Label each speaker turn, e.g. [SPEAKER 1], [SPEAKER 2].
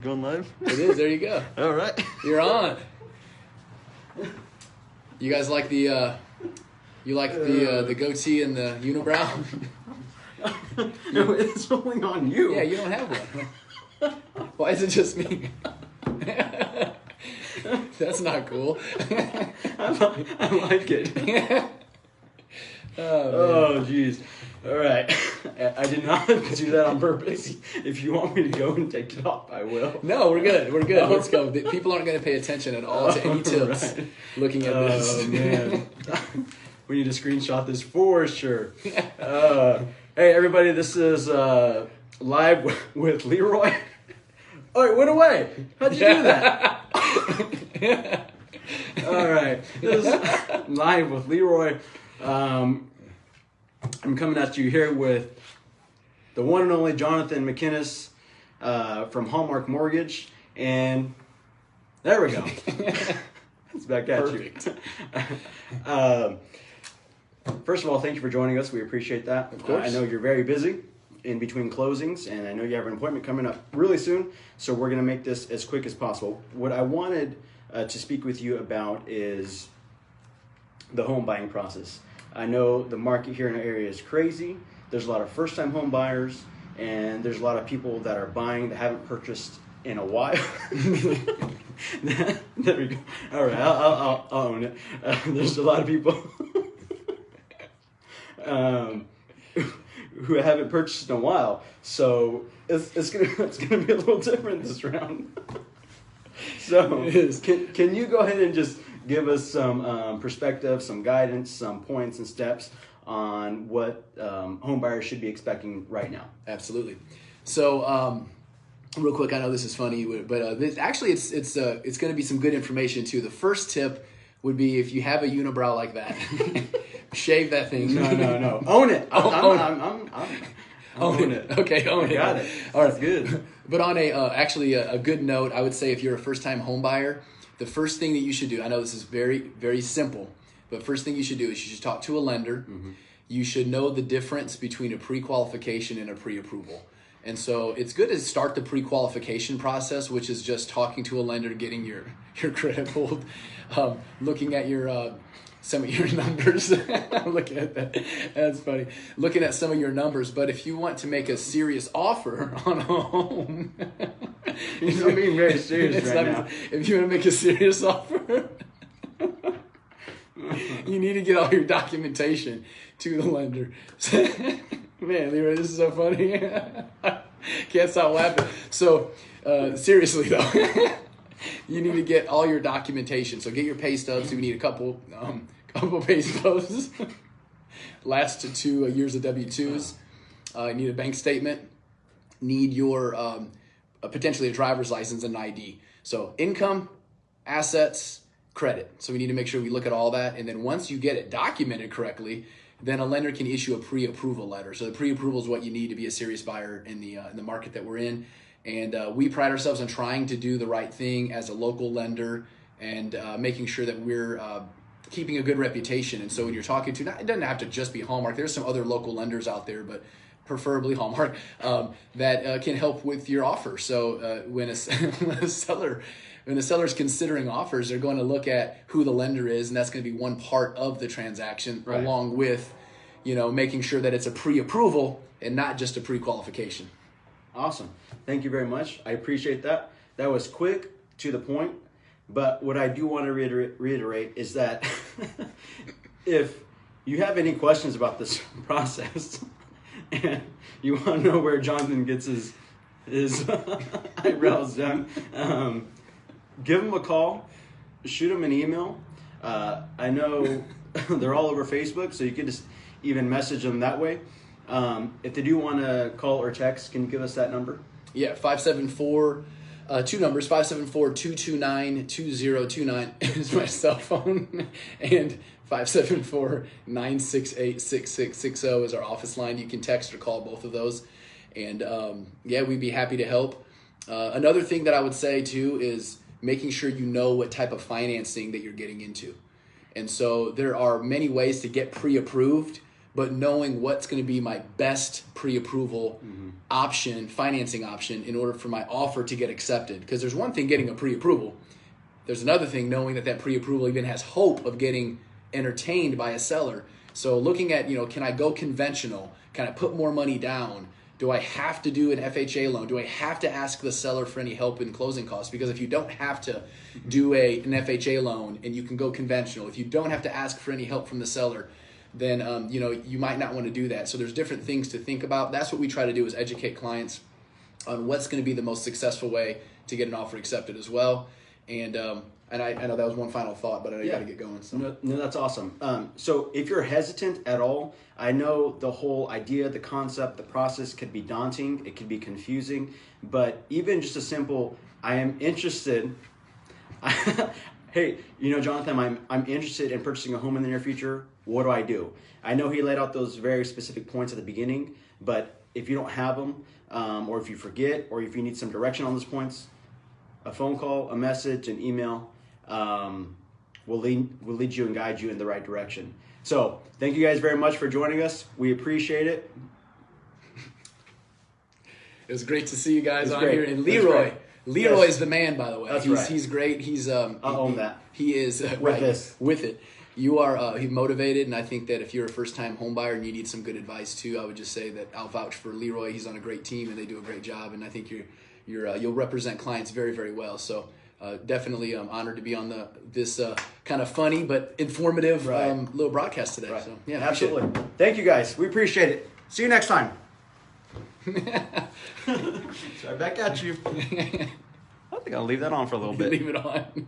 [SPEAKER 1] Going live?
[SPEAKER 2] It is. There you go.
[SPEAKER 1] All right.
[SPEAKER 2] You're on. You guys like the the goatee and the unibrow?
[SPEAKER 1] No, it's only on you.
[SPEAKER 2] Yeah, you don't have one. Why is it just me? That's not cool.
[SPEAKER 1] I like it. Oh, jeez. All right. I did not do that on purpose. If you want me to go and take it off, I will.
[SPEAKER 2] No, we're good. We're good. Let's go. People aren't going to pay attention at all to any tips looking at this.
[SPEAKER 1] Oh, man. We need to screenshot this for sure. Hey, everybody. This is live with Leroy. Oh, it went away. How'd you do that? All right. This is live with Leroy. I'm coming at you here with the one and only Jonathan McKinnies from Hallmark Mortgage. And there we go. It's back at
[SPEAKER 2] Perfect.
[SPEAKER 1] you. First of all, thank you for joining us. We appreciate that.
[SPEAKER 2] Of course.
[SPEAKER 1] I know you're very busy in between closings, and I know you have an appointment coming up really soon, so we're going to make this as quick as possible. What I wanted to speak with you about is the home buying process. I know the market here in our area is crazy. There's a lot of first-time home buyers, and there's a lot of people that are buying that haven't purchased in a while. There we go. All right, I'll own it. There's a lot of people who haven't purchased in a while, so it's gonna be a little different this round. So can you go ahead and just give us some perspective, some guidance, some points and steps on what home buyers should be expecting right now?
[SPEAKER 2] Absolutely. So, real quick, I know this is funny, but actually, it's going to be some good information too. The first tip would be if you have a unibrow like that, shave that thing.
[SPEAKER 1] No. Own it. Own it.
[SPEAKER 2] Okay, own it.
[SPEAKER 1] Got it.
[SPEAKER 2] All right,
[SPEAKER 1] that's good.
[SPEAKER 2] But on a good note, I would say if you're a first-time home buyer, the first thing that you should do, I know this is very, very simple, but first thing you should do is you should talk to a lender. Mm-hmm. You should know the difference between a pre-qualification and a pre-approval. And so it's good to start the pre-qualification process, which is just talking to a lender, getting your credit pulled, looking at some of your numbers. I'm looking at that. That's funny. Looking at some of your numbers. But if you want to make a serious offer on a home,
[SPEAKER 1] I'm being very serious right now.
[SPEAKER 2] If you want to make a serious offer, you need to get all your documentation to the lender. Man, Leroy, this is so funny. Can't stop laughing. So, seriously though, you need to get all your documentation. So get your pay stubs. We need a couple pay stubs. Last 2 years of W-2s. You need a bank statement. Need your potentially a driver's license and an ID. So income, assets, credit. So we need to make sure we look at all that. And then once you get it documented correctly, then a lender can issue a pre-approval letter. So the pre-approval is what you need to be a serious buyer in the market that we're in. And we pride ourselves on trying to do the right thing as a local lender and making sure that we're keeping a good reputation. And so when you're talking to, it doesn't have to just be Hallmark. There's some other local lenders out there, but preferably Hallmark, that can help with your offer. So when a seller's considering offers, they're going to look at who the lender is, and that's going to be one part of the transaction, right, along with, making sure that it's a pre-approval and not just a pre-qualification.
[SPEAKER 1] Awesome. Thank you very much. I appreciate that. That was quick, to the point. But what I do want to reiterate is that if you have any questions about this process and you want to know where Jonathan gets his eyebrows done, give him a call, shoot him an email. I know they're all over Facebook, so you can just even message them that way. If they do want to call or text, can you give us that number?
[SPEAKER 2] Yeah, 574, two numbers, 574-229-2029 is my cell phone, and 574-968-6660 is our office line. You can text or call both of those, and we'd be happy to help. Another thing that I would say too is making sure you know what type of financing that you're getting into. And so there are many ways to get pre-approved, but knowing what's going to be my best pre-approval option, financing option, in order for my offer to get accepted. Because there's one thing getting a pre-approval. There's another thing knowing that pre-approval even has hope of getting entertained by a seller. So looking at, can I go conventional? Can I put more money down? Do I have to do an FHA loan? Do I have to ask the seller for any help in closing costs? Because if you don't have to do an FHA loan and you can go conventional, if you don't have to ask for any help from the seller, then you might not want to do that. So there's different things to think about. That's what we try to do, is educate clients on what's going to be the most successful way to get an offer accepted as well. And I know that was one final thought, but I know you got to get going. So.
[SPEAKER 1] No, that's awesome. So if you're hesitant at all, I know the whole idea, the concept, the process could be daunting. It could be confusing. But even just a simple, I am interested. Hey, Jonathan, I'm interested in purchasing a home in the near future. What do I do? I know he laid out those very specific points at the beginning, but if you don't have them, or if you forget, or if you need some direction on those points, a phone call, a message, an email will lead you and guide you in the right direction. So thank you guys very much for joining us. We appreciate it.
[SPEAKER 2] It was great to see you guys on here. And Leroy is the man, by the way.
[SPEAKER 1] That's right.
[SPEAKER 2] He's great.
[SPEAKER 1] I'll own that.
[SPEAKER 2] He is with it. You are he's motivated, and I think that if you're a first-time home buyer and you need some good advice too, I would just say that I'll vouch for Leroy. He's on a great team, and they do a great job. And I think you'll represent clients very, very well. So definitely honored to be on this kind of funny but informative little broadcast today.
[SPEAKER 1] Right.
[SPEAKER 2] So yeah,
[SPEAKER 1] absolutely. Thank you guys. We appreciate it. See you next time. Sorry, back at you. I think I'll leave that on for a little bit.
[SPEAKER 2] Leave it on.